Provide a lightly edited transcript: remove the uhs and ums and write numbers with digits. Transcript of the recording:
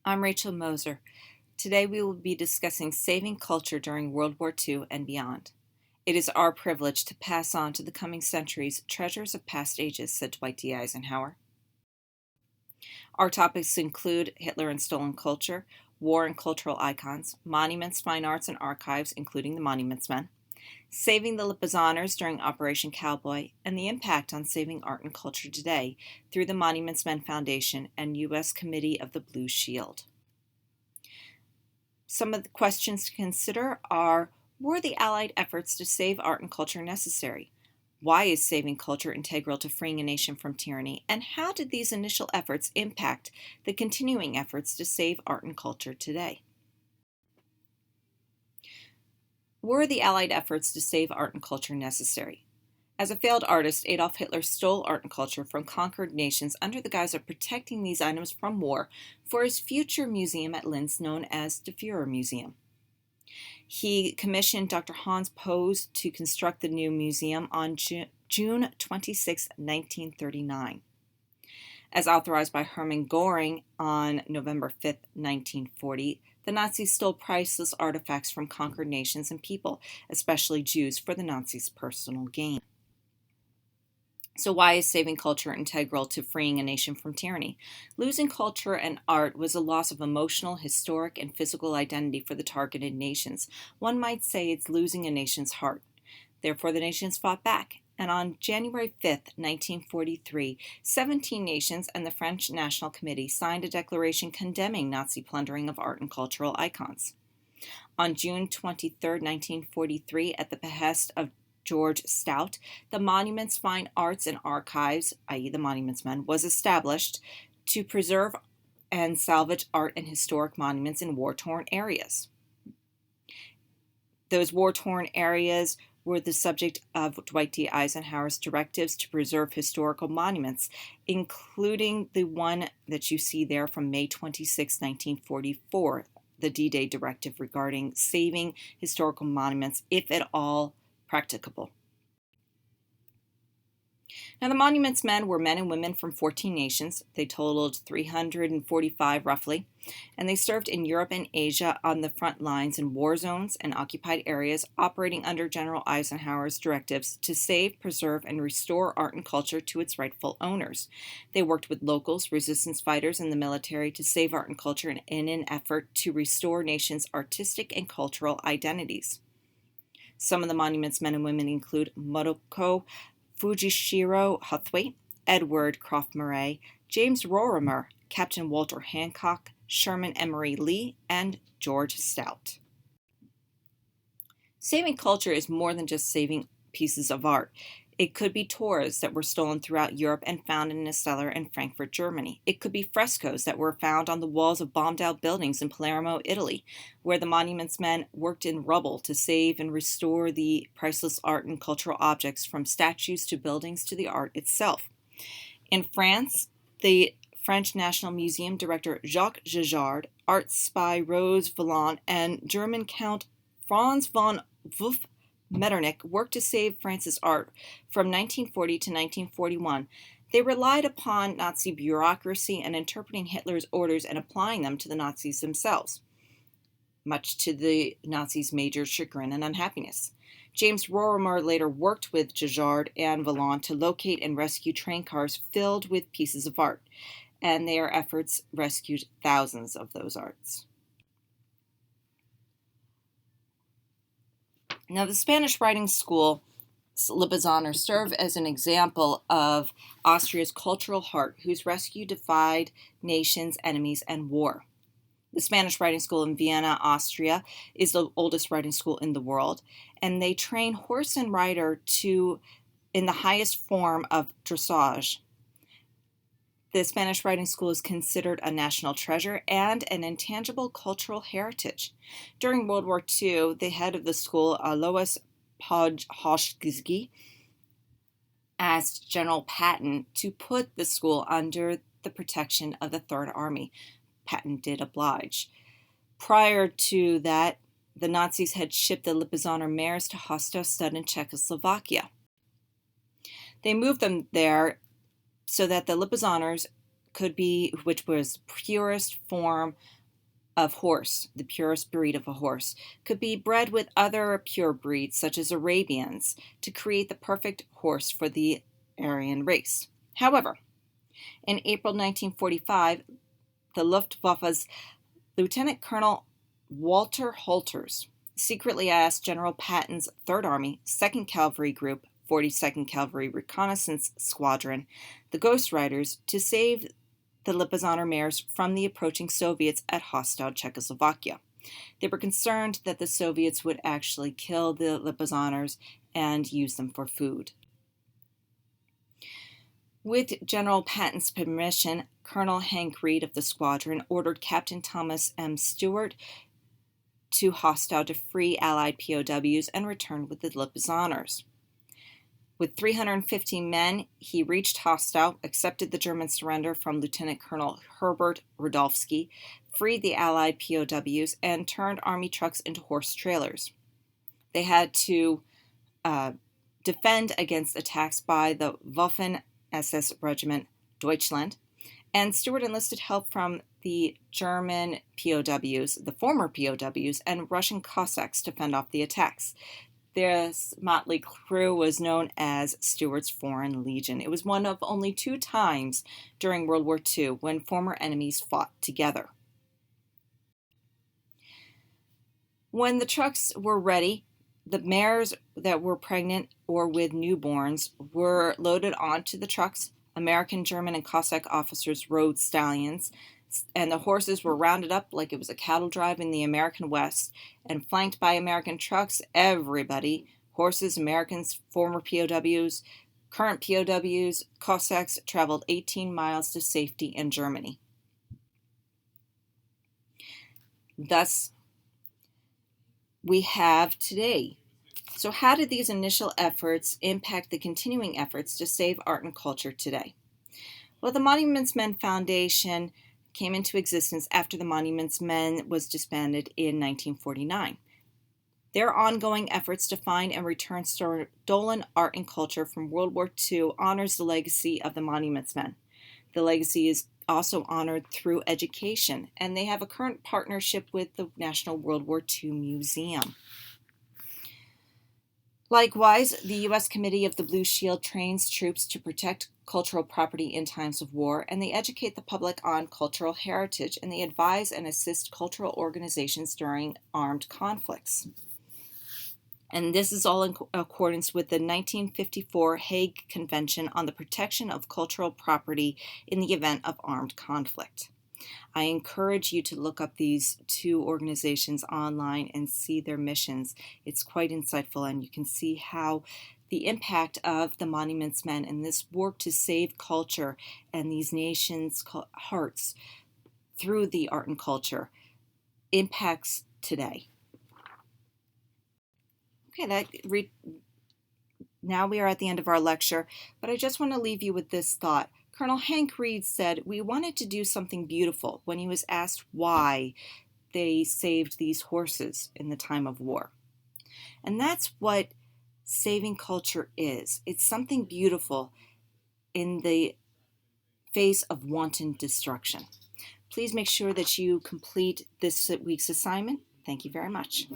I'm Rachel Moser. Today we will be discussing saving culture during World War II and beyond. It is our privilege to pass on to the coming centuries treasures of past ages, said Dwight D. Eisenhower. Our topics include Hitler and stolen culture, war and cultural icons, monuments, fine arts, and archives, including the Monuments Men, saving the Lipizzaners during Operation Cowboy, and the impact on saving art and culture today through the Monuments Men Foundation and U.S. Committee of the Blue Shield. Some of the questions to consider are, were the Allied efforts to save art and culture necessary? Why is saving culture integral to freeing a nation from tyranny? And how did these initial efforts impact the continuing efforts to save art and culture today? Were the Allied efforts to save art and culture necessary? As a failed artist, Adolf Hitler stole art and culture from conquered nations under the guise of protecting these items from war for his future museum at Linz known as the Führer Museum. He commissioned Dr. Hans Pose to construct the new museum on June 26, 1939. As authorized by Hermann Göring on November 5, 1940, the Nazis stole priceless artifacts from conquered nations and people, especially Jews, for the Nazis' personal gain. So why is saving culture integral to freeing a nation from tyranny? Losing culture and art was a loss of emotional, historic, and physical identity for the targeted nations. One might say it's losing a nation's heart. Therefore, the nations fought back. And on January 5, 1943, 17 nations and the French National Committee signed a declaration condemning Nazi plundering of art and cultural icons. On June 23, 1943, at the behest of George Stout, the Monuments, Fine Arts, and Archives, i.e. the Monuments Men, was established to preserve and salvage art and historic monuments in war-torn areas. Those war-torn areas were the subject of Dwight D. Eisenhower's directives to preserve historical monuments, including the one that you see there from May 26, 1944, the D-Day directive regarding saving historical monuments, if at all practicable. Now, the Monuments Men were men and women from 14 nations. They totaled 345 roughly, and they served in Europe and Asia on the front lines in war zones and occupied areas, operating under General Eisenhower's directives to save, preserve, and restore art and culture to its rightful owners. They worked with locals, resistance fighters, and the military to save art and culture in an effort to restore nations' artistic and cultural identities. Some of the Monuments Men and women include Motoko Fujishiro Huthwaite, Edward Croft Murray, James Rorimer, Captain Walter Hancock, Sherman Emery Lee, and George Stout. Saving culture is more than just saving pieces of art. It could be tours that were stolen throughout Europe and found in a cellar in Frankfurt, Germany. It could be frescoes that were found on the walls of bombed-out buildings in Palermo, Italy, where the Monuments Men worked in rubble to save and restore the priceless art and cultural objects, from statues to buildings to the art itself. In France, the French National Museum director Jacques Jejard, art spy Rose Valland, and German Count Franz von Wolff Metternich worked to save France's art from 1940 to 1941. They relied upon Nazi bureaucracy and interpreting Hitler's orders and applying them to the Nazis themselves, much to the Nazis' major chagrin and unhappiness. James Rorimer later worked with Jejard and Valland to locate and rescue train cars filled with pieces of art, and their efforts rescued thousands of those arts. Now, the Spanish writing school Lipizzaners serve as an example of Austria's cultural heart, whose rescue defied nations, enemies, and war. The Spanish writing school in Vienna, Austria, is the oldest writing school in the world, and they train horse and rider in the highest form of dressage. The Spanish writing school is considered a national treasure and an intangible cultural heritage. During World War II, the head of the school, Alois Podhajski, asked General Patton to put the school under the protection of the Third Army. Patton did oblige. Prior to that, the Nazis had shipped the Lipizzaner mares to Hostel in Czechoslovakia. They moved them there so that the Lipizzaners which was purest form of horse, the purest breed of a horse, could be bred with other pure breeds such as Arabians to create the perfect horse for the Aryan race. However, in April 1945, the Luftwaffe's Lieutenant Colonel Walter Holters secretly asked General Patton's 3rd Army, 2nd Cavalry Group, 42nd Cavalry Reconnaissance Squadron, the Ghost Riders, to save the Lipizzaner mares from the approaching Soviets at hostile Czechoslovakia. They were concerned that the Soviets would actually kill the Lipizzaners and use them for food. With General Patton's permission, Colonel Hank Reed of the squadron ordered Captain Thomas M. Stewart to Hostau to free Allied POWs and return with the Lipizzaners. With 350 men, he reached Hostau, accepted the German surrender from Lieutenant Colonel Herbert Rudolfsky, freed the Allied POWs, and turned Army trucks into horse trailers. They had to defend against attacks by the Waffen-SS Regiment Deutschland, and Stewart enlisted help from the German POWs, the former POWs, and Russian Cossacks to fend off the attacks. This motley crew was known as Stewart's Foreign Legion. It was one of only 2 times during World War II when former enemies fought together. When the trucks were ready, the mares that were pregnant or with newborns were loaded onto the trucks. American, German, and Cossack officers rode stallions, and the horses were rounded up like it was a cattle drive in the American West, and flanked by American trucks. Everybody, horses, Americans, former POWs, current POWs, Cossacks, traveled 18 miles to safety in Germany. Thus, we have today. So how did these initial efforts impact the continuing efforts to save art and culture today? Well, the Monuments Men Foundation came into existence after the Monuments Men was disbanded in 1949. Their ongoing efforts to find and return stolen art and culture from World War II honors the legacy of the Monuments Men. The legacy is also honored through education, and they have a current partnership with the National World War II Museum. Likewise, the U.S. Committee of the Blue Shield trains troops to protect cultural property in times of war, and they educate the public on cultural heritage, and they advise and assist cultural organizations during armed conflicts. And this is all in accordance with the 1954 Hague Convention on the Protection of Cultural Property in the Event of Armed Conflict. I encourage you to look up these 2 organizations online and see their missions. It's quite insightful, and you can see how the impact of the Monuments Men and this work to save culture and these nations' hearts through the art and culture impacts today. Okay, now we are at the end of our lecture, but I just want to leave you with this thought. Colonel Hank Reed said, "We wanted to do something beautiful," when he was asked why they saved these horses in the time of war. And that's what saving culture is. It's something beautiful in the face of wanton destruction. Please make sure that you complete this week's assignment. Thank you very much.